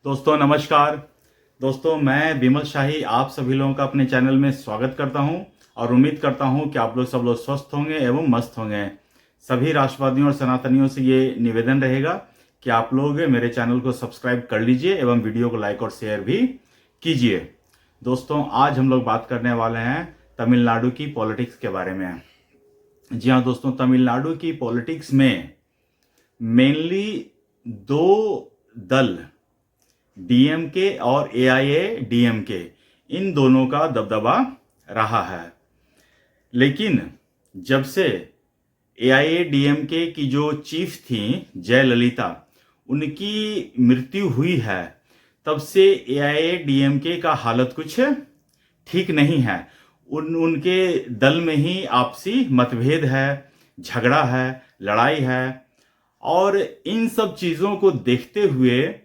दोस्तों नमस्कार। दोस्तों मैं विमल शाही आप सभी लोगों का अपने चैनल में स्वागत करता हूं और उम्मीद करता हूं कि आप लोग सब लोग स्वस्थ होंगे एवं मस्त होंगे। सभी राष्ट्रवादियों और सनातनियों से ये निवेदन रहेगा कि आप लोग मेरे चैनल को सब्सक्राइब कर लीजिए एवं वीडियो को लाइक और शेयर भी कीजिए। दोस्तों आज हम लोग बात करने वाले हैं तमिलनाडु की पॉलिटिक्स के बारे में। जी हाँ दोस्तों, तमिलनाडु की पॉलिटिक्स में मेनली दो दल डीएमके और एआईएडीएमके, इन दोनों का दबदबा रहा है। लेकिन जब से एआईएडीएमके की जो चीफ थी जयललिता, उनकी मृत्यु हुई है, तब से एआईएडीएमके का हालत कुछ ठीक नहीं है। उनके दल में ही आपसी मतभेद है, झगड़ा है, लड़ाई है। और इन सब चीज़ों को देखते हुए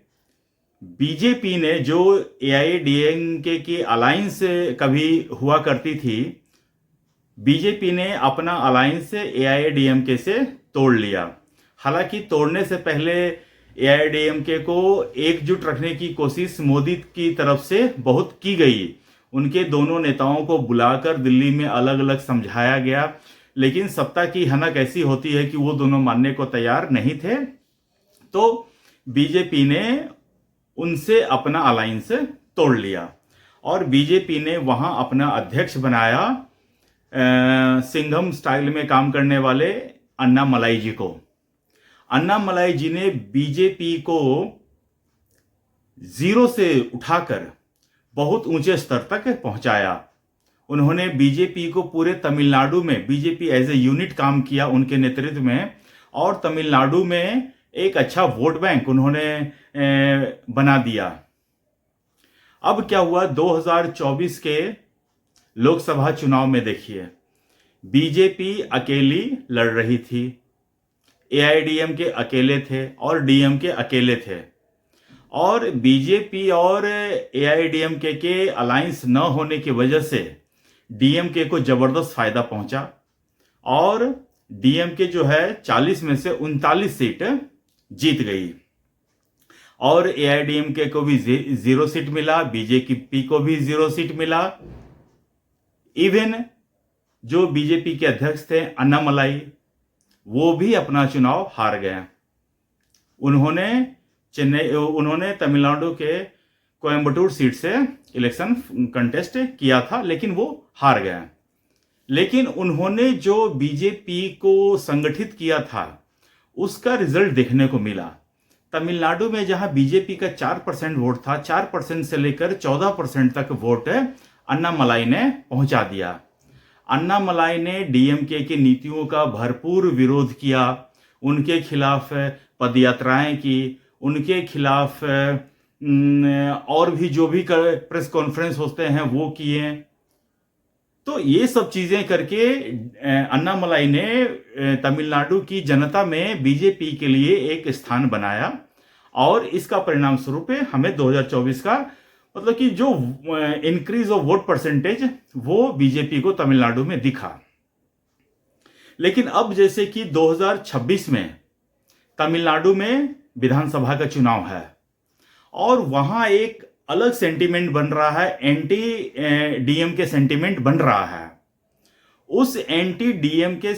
बीजेपी ने, जो एआईएडीएमके की अलायंस कभी हुआ करती थी, बीजेपी ने अपना अलायंस एआईएडीएमके से तोड़ लिया। हालांकि तोड़ने से पहले एआईएडीएमके को एकजुट रखने की कोशिश मोदी की तरफ से बहुत की गई। उनके दोनों नेताओं को बुलाकर दिल्ली में अलग अलग समझाया गया, लेकिन सत्ता की हनक ऐसी होती है कि वो दोनों मानने को तैयार नहीं थे। तो बीजेपी ने उनसे अपना अलायंस तोड़ लिया और बीजेपी ने वहां अपना अध्यक्ष बनाया सिंघम स्टाइल में काम करने वाले अन्नामलाई जी को। अन्नामलाई जी ने बीजेपी को जीरो से उठाकर बहुत ऊंचे स्तर तक पहुंचाया। उन्होंने बीजेपी को पूरे तमिलनाडु में, बीजेपी एज ए यूनिट काम किया उनके नेतृत्व में, और तमिलनाडु में एक अच्छा वोट बैंक उन्होंने बना दिया। अब क्या हुआ 2024 के लोकसभा चुनाव में, देखिए बीजेपी अकेली लड़ रही थी, एआईएडीएमके अकेले थे और डीएमके अकेले थे। और बीजेपी और एआईएडीएमके के अलायंस न होने की वजह से डीएमके को जबरदस्त फायदा पहुंचा और डीएमके जो है 40 में से 39 सीट जीत गई और एआईएडीएमके को भी 0 सीट मिला, बीजेपी को भी 0 सीट मिला। इवन जो बीजेपी के अध्यक्ष थे अन्नामलाई, वो भी अपना चुनाव हार गए। उन्होंने तमिलनाडु के कोयम्बटूर सीट से इलेक्शन कंटेस्ट किया था, लेकिन वो हार गए। लेकिन उन्होंने जो बीजेपी को संगठित किया था उसका रिजल्ट देखने को मिला। तमिलनाडु में जहां बीजेपी का 4% वोट था, 4% से लेकर 14% तक वोट अन्नामलाई ने पहुंचा दिया। अन्नामलाई ने डीएमके की नीतियों का भरपूर विरोध किया, उनके खिलाफ पदयात्राएं की, उनके खिलाफ और भी जो भी प्रेस कॉन्फ्रेंस होते हैं वो किए। तो ये सब चीजें करके अन्नामलाई ने तमिलनाडु की जनता में बीजेपी के लिए एक स्थान बनाया और इसका परिणाम स्वरूप हमें 2024 का मतलब कि जो इंक्रीज ऑफ वोट परसेंटेज वो बीजेपी को तमिलनाडु में दिखा। लेकिन अब जैसे कि 2026 में तमिलनाडु में विधानसभा का चुनाव है और वहां एक अलग सेंटीमेंट बन रहा है, एंटी डीएमके सेंटीमेंट बन रहा है। उस एंटी डीएमके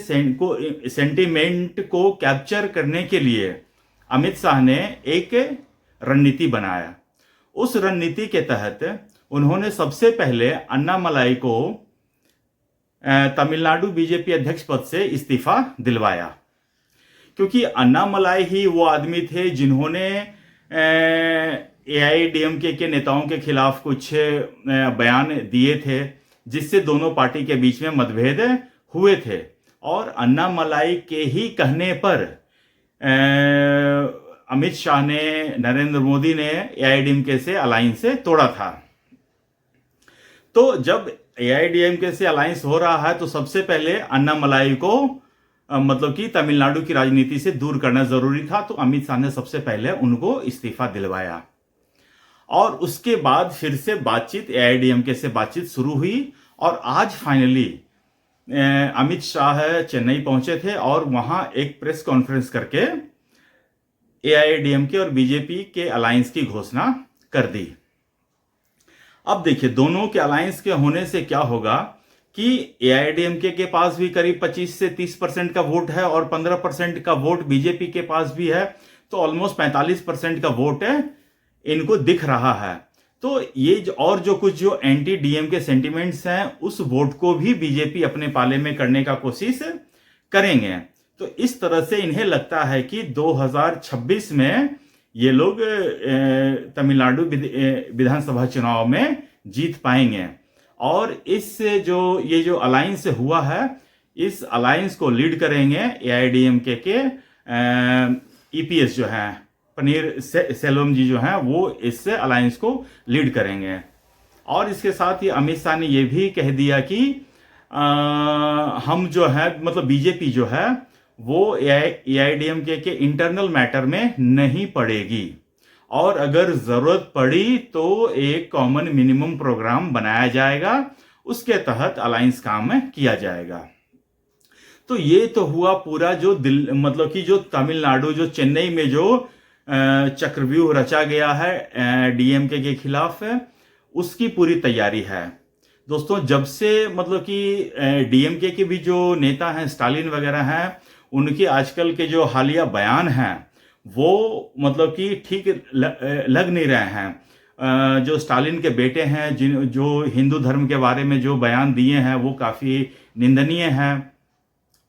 सेंटीमेंट को कैप्चर करने के लिए अमित शाह ने एक रणनीति बनाया। उस रणनीति के तहत उन्होंने सबसे पहले अन्नामलाई को तमिलनाडु बीजेपी अध्यक्ष पद से इस्तीफा दिलवाया, क्योंकि अन्नामलाई ही वो आदमी थे जिन्होंने एआईएडीएमके के नेताओं के खिलाफ कुछ बयान दिए थे, जिससे दोनों पार्टी के बीच में मतभेद हुए थे। और अन्नामलाई के ही कहने पर अमित शाह ने, नरेंद्र मोदी ने एआईएडीएमके से अलायंस तोड़ा था। तो जब एआईएडीएमके से अलायंस हो रहा है तो सबसे पहले अन्नामलाई को मतलब कि तमिलनाडु की राजनीति से दूर करना जरूरी था। तो अमित शाह ने सबसे पहले उनको इस्तीफा दिलवाया और उसके बाद फिर से बातचीत, एआईएडीएमके से बातचीत शुरू हुई और आज फाइनली अमित शाह चेन्नई पहुंचे थे और वहां एक प्रेस कॉन्फ्रेंस करके एआईएडीएमके और बीजेपी के अलायंस की घोषणा कर दी। अब देखिए, दोनों के अलायंस के होने से क्या होगा कि एआईएडीएमके के पास भी करीब 25 से 30% का वोट है और 15% का वोट बीजेपी के पास भी है, तो ऑलमोस्ट 45% का वोट है इनको दिख रहा है। तो ये और जो कुछ जो एंटी डीएमके सेंटिमेंट्स हैं, उस वोट को भी बीजेपी अपने पाले में करने का कोशिश करेंगे। तो इस तरह से इन्हें लगता है कि 2026 में ये लोग तमिलनाडु विधानसभा चुनाव में जीत पाएंगे। और इस ये जो अलायंस हुआ है, इस अलायंस को लीड करेंगे एआईएडीएमके के ईपीएस जो है पनीर सेल्वम जी जो हैं, वो इस अलायंस को लीड करेंगे। और इसके साथ ही अमित शाह ने ये भी कह दिया कि हम जो है मतलब बीजेपी जो है वो एआईएडीएमके के इंटरनल मैटर में नहीं पड़ेगी, और अगर जरूरत पड़ी तो एक कॉमन मिनिमम प्रोग्राम बनाया जाएगा, उसके तहत अलायंस काम किया जाएगा। तो ये तो हुआ पूरा जो मतलब कि जो तमिलनाडु, जो चेन्नई में जो चक्रव्यूह रचा गया है डीएमके के खिलाफ, उसकी पूरी तैयारी है। दोस्तों, जब से मतलब कि डीएमके के भी जो नेता हैं, स्टालिन वगैरह हैं, उनके आजकल के जो हालिया बयान हैं वो मतलब कि ठीक लग नहीं रहे हैं। जो स्टालिन के बेटे हैं, जो हिंदू धर्म के बारे में जो बयान दिए हैं वो काफ़ी निंदनीय हैं।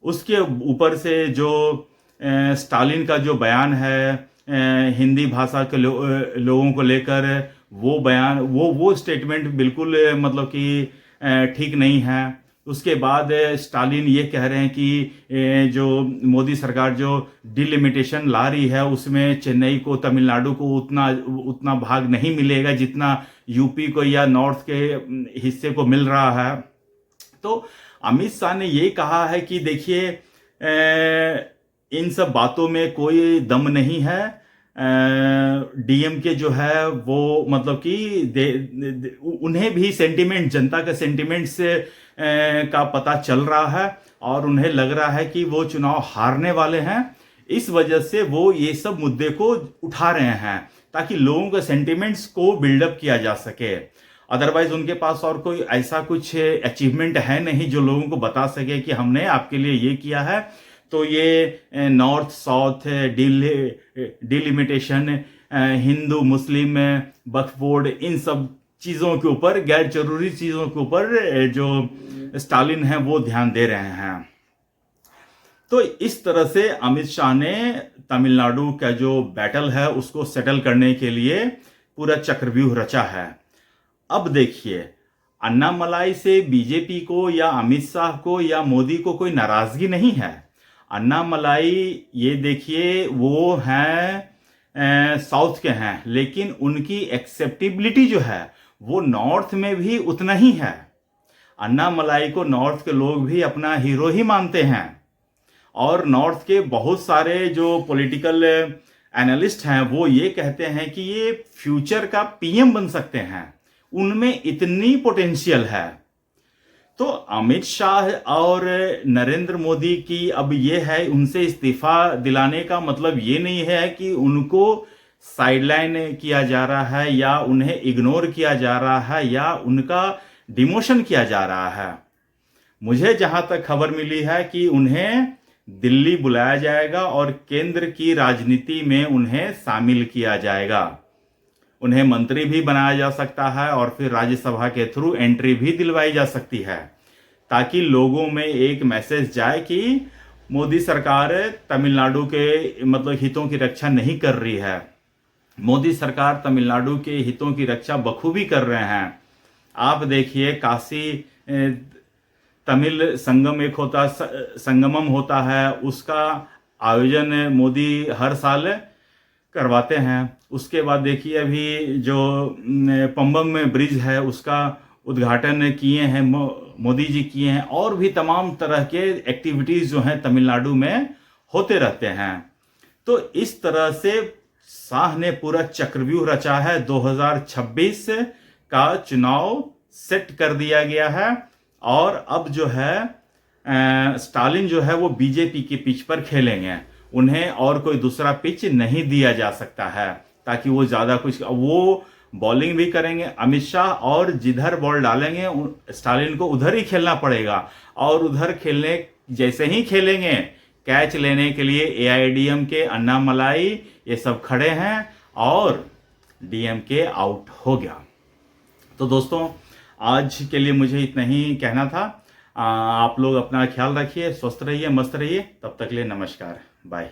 उसके ऊपर से जो स्टालिन का जो बयान है हिंदी भाषा के लोगों को लेकर, वो बयान वो स्टेटमेंट बिल्कुल मतलब कि ठीक नहीं है। उसके बाद स्टालिन ये कह रहे हैं कि जो मोदी सरकार जो डिलिमिटेशन ला रही है, उसमें चेन्नई को, तमिलनाडु को उतना भाग नहीं मिलेगा जितना यूपी को या नॉर्थ के हिस्से को मिल रहा है। तो अमित शाह ने ये कहा है कि देखिए, इन सब बातों में कोई दम नहीं है। डीएमके जो है वो मतलब कि उन्हें भी सेंटिमेंट, जनता का सेंटिमेंट से का पता चल रहा है, और उन्हें लग रहा है कि वो चुनाव हारने वाले हैं। इस वजह से वो ये सब मुद्दे को उठा रहे हैं ताकि लोगों के सेंटिमेंट्स को बिल्डअप किया जा सके। अदरवाइज उनके पास और कोई ऐसा कुछ अचीवमेंट है नहीं जो लोगों को बता सके कि हमने आपके लिए ये किया है। तो ये नॉर्थ साउथ डिलिमिटेशन, हिंदू मुस्लिम वक्फ बोर्ड, इन सब चीज़ों के ऊपर, गैर जरूरी चीज़ों के ऊपर जो स्टालिन है वो ध्यान दे रहे हैं। तो इस तरह से अमित शाह ने तमिलनाडु का जो बैटल है उसको सेटल करने के लिए पूरा चक्रव्यूह रचा है। अब देखिए, अन्नामलाई से बीजेपी को या अमित शाह को या मोदी को कोई नाराजगी नहीं है। अन्नामलाई ये देखिए वो हैं साउथ के हैं, लेकिन उनकी एक्सेप्टेबिलिटी जो है वो नॉर्थ में भी उतना ही है। अन्नामलाई को नॉर्थ के लोग भी अपना हीरो ही मानते हैं, और नॉर्थ के बहुत सारे जो पॉलिटिकल एनालिस्ट हैं वो ये कहते हैं कि ये फ्यूचर का पीएम बन सकते हैं, उनमें इतनी पोटेंशियल है। तो अमित शाह और नरेंद्र मोदी की अब ये है, उनसे इस्तीफा दिलाने का मतलब ये नहीं है कि उनको साइडलाइन किया जा रहा है या उन्हें इग्नोर किया जा रहा है या उनका डिमोशन किया जा रहा है। मुझे जहां तक खबर मिली है कि उन्हें दिल्ली बुलाया जाएगा और केंद्र की राजनीति में उन्हें शामिल किया जाएगा। उन्हें मंत्री भी बनाया जा सकता है और फिर राज्यसभा के थ्रू एंट्री भी दिलवाई जा सकती है, ताकि लोगों में एक मैसेज जाए कि मोदी सरकार तमिलनाडु के मतलब हितों की रक्षा नहीं कर रही है। मोदी सरकार तमिलनाडु के हितों की रक्षा बखूबी कर रहे हैं। आप देखिए, काशी तमिल संगम एक होता, संगमम होता है, उसका आयोजन मोदी हर साल करवाते हैं। उसके बाद देखिए, अभी जो पंबम में ब्रिज है उसका उद्घाटन किए हैं मोदी जी किए हैं, और भी तमाम तरह के एक्टिविटीज जो हैं तमिलनाडु में होते रहते हैं। तो इस तरह से शाह ने पूरा चक्रव्यूह रचा है। 2026 का चुनाव सेट कर दिया गया है, और अब जो है स्टालिन जो है वो बीजेपी के पिच पर खेलेंगे। उन्हें और कोई दूसरा पिच नहीं दिया जा सकता है, ताकि वो ज्यादा कुछ, वो बॉलिंग भी करेंगे अमित शाह, और जिधर बॉल डालेंगे स्टालिन को उधर ही खेलना पड़ेगा। और उधर खेलने जैसे ही खेलेंगे, कैच लेने के लिए एआईएडीएमके, अन्नामलाई ये सब खड़े हैं और डीएमके आउट हो गया। तो दोस्तों आज के लिए मुझे इतना ही कहना था। आप लोग अपना ख्याल रखिए, स्वस्थ रहिए, मस्त रहिए। तब तक के लिए नमस्कार, बाय।